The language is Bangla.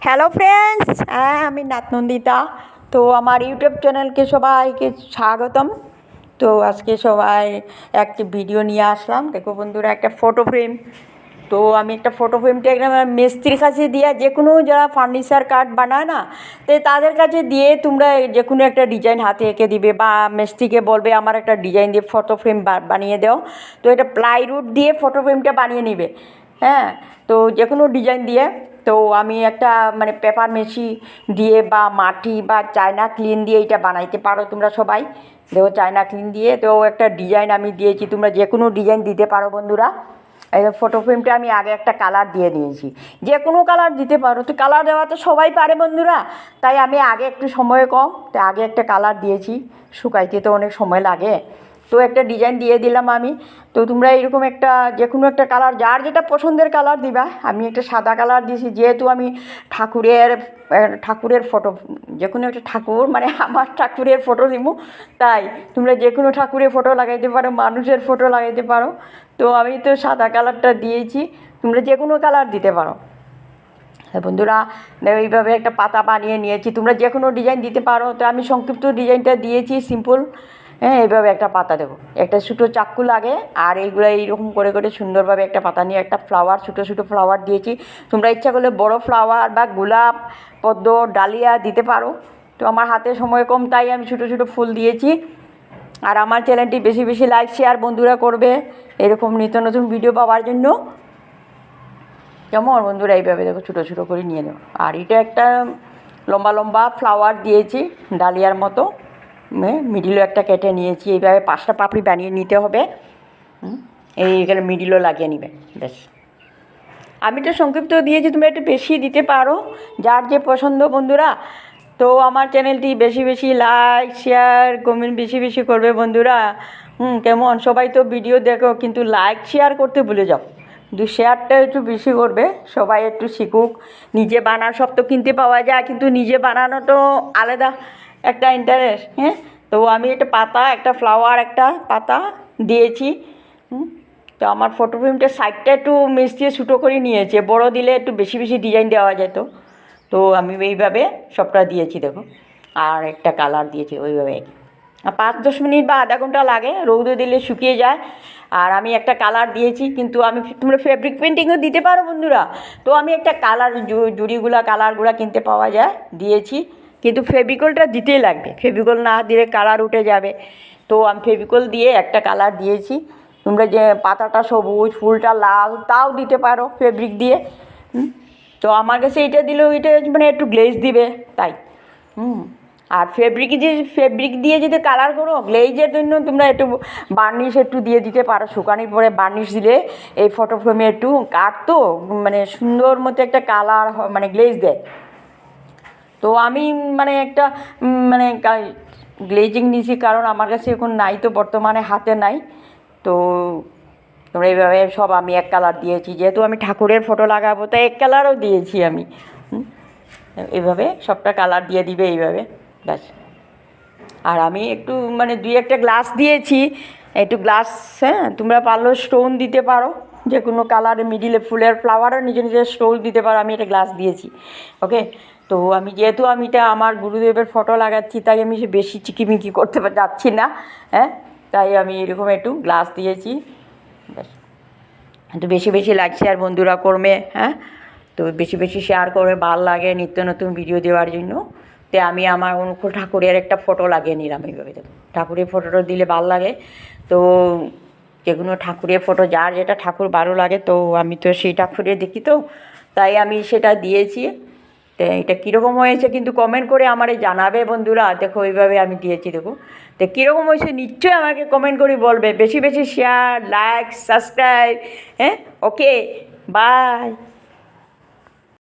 হ্যালো ফ্রেন্ডস, হ্যাঁ আমি নাতনন্দিতা। তো আমার ইউটিউব চ্যানেলকে সবাইকে স্বাগতম। তো আজকে সবাই একটা ভিডিও নিয়ে আসলাম। দেখো বন্ধুরা, একটা ফটো ফ্রেম। তো আমি একটা ফটো ফ্রেমটা একদম মিস্ত্রির কাছে দিয়ে, যে কোনো যারা ফার্নিচার কার্ড বানায় না, তো তাদের কাছে দিয়ে তোমরা যে কোনো একটা ডিজাইন হাতে এঁকে দিবে, বা মিস্ত্রিকে বলবে আমার একটা ডিজাইন দিয়ে ফটো ফ্রেম বানিয়ে দাও। তো এটা প্লাইউড দিয়ে ফটো ফ্রেমটা বানিয়ে নিবে। হ্যাঁ, তো যে কোনো ডিজাইন দিয়ে। তো আমি একটা পেপার মেশি দিয়ে বা মাটি বা চায়না ক্লিন দিয়ে এটা বানাইতে পারো তোমরা সবাই। দেখো, চায়না ক্লিন দিয়ে তো একটা ডিজাইন আমি দিয়েছি, তোমরা যে কোনো ডিজাইন দিতে পারো বন্ধুরা। এই ফটো ফ্রেমটা আমি আগে একটা কালার দিয়ে দিয়েছি, যে কোনো কালার দিতে পারো। তো কালার দেওয়া তো সবাই পারে বন্ধুরা, তাই আমি আগে একটু সময় কম, তাই আগে একটা কালার দিয়েছি। শুকাইতে তো অনেক সময় লাগে। তো একটা ডিজাইন দিয়ে দিলাম আমি। তো তোমরা এরকম একটা যে কোনো একটা কালার, যার যেটা পছন্দের কালার দিবা। আমি একটা সাদা কালার দিয়েছি, যেহেতু আমি ঠাকুরের ফটো, যে কোনো একটা ঠাকুর আমার ঠাকুরের ফটো দিব। তাই তোমরা যে কোনো ঠাকুরের ফটো লাগাইতে পারো, মানুষের ফটো লাগাইতে পারো। তো আমি তো সাদা কালারটা দিয়েছি, তোমরা যে কোনো কালার দিতে পারো। বন্ধুরা, এইভাবে একটা পাতা বানিয়ে নিয়েছি, তোমরা যে কোনো ডিজাইন দিতে পারো। তো আমি সংক্ষিপ্ত ডিজাইনটা দিয়েছি, সিম্পল। হ্যাঁ, এইভাবে একটা পাতা দেবো, একটা ছোটো চাক্কু লাগে, আর এইগুলো এইরকম করে করে সুন্দরভাবে একটা পাতা নিয়ে একটা ফ্লাওয়ার, ছোটো ছোটো ফ্লাওয়ার দিয়েছি। তোমরা ইচ্ছা করলে বড় ফ্লাওয়ার বা গোলাপ, পদ্ম, ডালিয়া দিতে পারো। তো আমার হাতে সময় কম, তাই আমি ছোটো ছোটো ফুল দিয়েছি। আর আমার চ্যানেলটি বেশি বেশি লাইক শেয়ার বন্ধুরা করবে, এরকম নিত্য নতুন ভিডিও পাওয়ার জন্য। কেমন বন্ধুরা? এইভাবে দেখো, ছোটো ছোটো করে নিয়ে নেব। আর এটা একটা লম্বা লম্বা ফ্লাওয়ার দিয়েছি, ডালিয়ার মতো। মিডিলও একটা কেটে নিয়েছি, এইভাবে 5টা পাপড়ি বানিয়ে নিতে হবে। এইখানে মিডিলও লাগিয়ে নিবে, ব্যাস। আমি তো সংক্ষিপ্ত দিয়েছি, তুমি একটু বেশি দিতে পারো, যার যে পছন্দ বন্ধুরা। তো আমার চ্যানেলটি বেশি বেশি লাইক শেয়ার কমেন্ট বেশি বেশি করবে বন্ধুরা। কেমন? সবাই তো ভিডিও দেখো, কিন্তু লাইক শেয়ার করতে ভুলে যাও। কিন্তু শেয়ারটা একটু বেশি করবে, সবাই একটু শিখুক। নিজে বানানো সব তো কিনতে পাওয়া যায়, কিন্তু নিজে বানানো তো আলাদা একটা ইন্টারেস্ট। হ্যাঁ, তো আমি একটা ফ্লাওয়ার, একটা পাতা দিয়েছি। তো আমার ফটো ফ্রেমটার সাইডটা একটু দিয়ে ছোটো করে নিয়েছে, বড় দিলে একটু বেশি বেশি ডিজাইন দেওয়া যেত। তো আমি এইভাবে সবটা দিয়েছি, দেখো। আর একটা কালার দিয়েছি ওইভাবে। 5-10 মিনিট বা আধা ঘন্টা লাগে, রৌদে দিলে শুকিয়ে যায়। আর আমি একটা কালার দিয়েছি, কিন্তু তোমরা ফেব্রিক পেন্টিংও দিতে পারো বন্ধুরা। তো আমি একটা কালার, কালারগুলা কিনতে পাওয়া যায়, দিয়েছি। কিন্তু ফেভিকলটা দিতেই লাগবে, ফেভিকল না দিলে কালার উঠে যাবে। তো আমি ফেভিকল দিয়ে একটা কালার দিয়েছি। তোমরা যে পাতাটা সবুজ, ফুলটা লাল, তাও দিতে পারো ফেব্রিক দিয়ে। তো আমার কাছে এটা দিলেও এটা একটু গ্লেজ দিবে, তাই। আর ফেব্রিক দিয়ে যদি কালার করো, গ্লেজের জন্য তোমরা একটু বার্নিশ একটু দিয়ে দিতে পারো। শুকানোর পরে বার্নিশ দিলে এই ফটো ফ্রেমে একটু কাটতো সুন্দর মতো একটা কালার, গ্লেজ দেয়। তো আমি একটা গ্লেজিং নিয়েছি, কারণ আমার কাছে এখন নাই, তো বর্তমানে হাতে নাই। তো তোমরা এইভাবে সব আমি এক কালার দিয়েছি, যেহেতু আমি ঠাকুরের ফটো লাগাবো, তাই এক কালারও দিয়েছি আমি। এইভাবে সবটা কালার দিয়ে দিবে এইভাবে, ব্যাস। আর আমি একটু 2-1টা গ্লাস দিয়েছি, একটু গ্লাস। হ্যাঁ, তোমরা পারলেও স্টোন দিতে পারো, যে কোনো কালারে মিডিলে ফুলের ফ্লাওয়ারও নিজে নিজে স্টোন দিতে পারো। আমি একটা গ্লাস দিয়েছি, ওকে। তো যেহেতু আমি এটা আমার গুরুদেবের ফটো লাগাচ্ছি, তাই আমি বেশি চিকিমিকি করতে যাচ্ছি না। হ্যাঁ, তাই আমি এরকম একটু গ্লাস দিয়েছি, ব্যাস। একটু বেশি বেশি লাইক শেয়ার বন্ধুরা করবে। হ্যাঁ, তো বেশি বেশি শেয়ার করে, ভালো লাগে নিত্য নতুন ভিডিও দেওয়ার জন্য। তো আমি আমার অনুকূল ঠাকুরের একটা ফটো লাগিয়ে নিলাম এইভাবে, দেখো। ঠাকুরের ফটোটা দিলে ভালো লাগে। তো যে কোনো ঠাকুরের ফটো, যার যেটা ঠাকুর ভালো লাগে, তো আমি তো সেই ঠাকুরের দেখি, তো তাই আমি সেটা দিয়েছি। তো এটা কীরকম হয়েছে কিন্তু কমেন্ট করে আমারে জানাবে বন্ধুরা। দেখো, এইভাবে আমি দিয়েছি, দেখো। তো কীরকম হয়েছে নিশ্চয়ই আমাকে কমেন্ট করে বলবে। বেশি বেশি শেয়ার, লাইক, সাবস্ক্রাইব। হ্যাঁ, ওকে, বাই।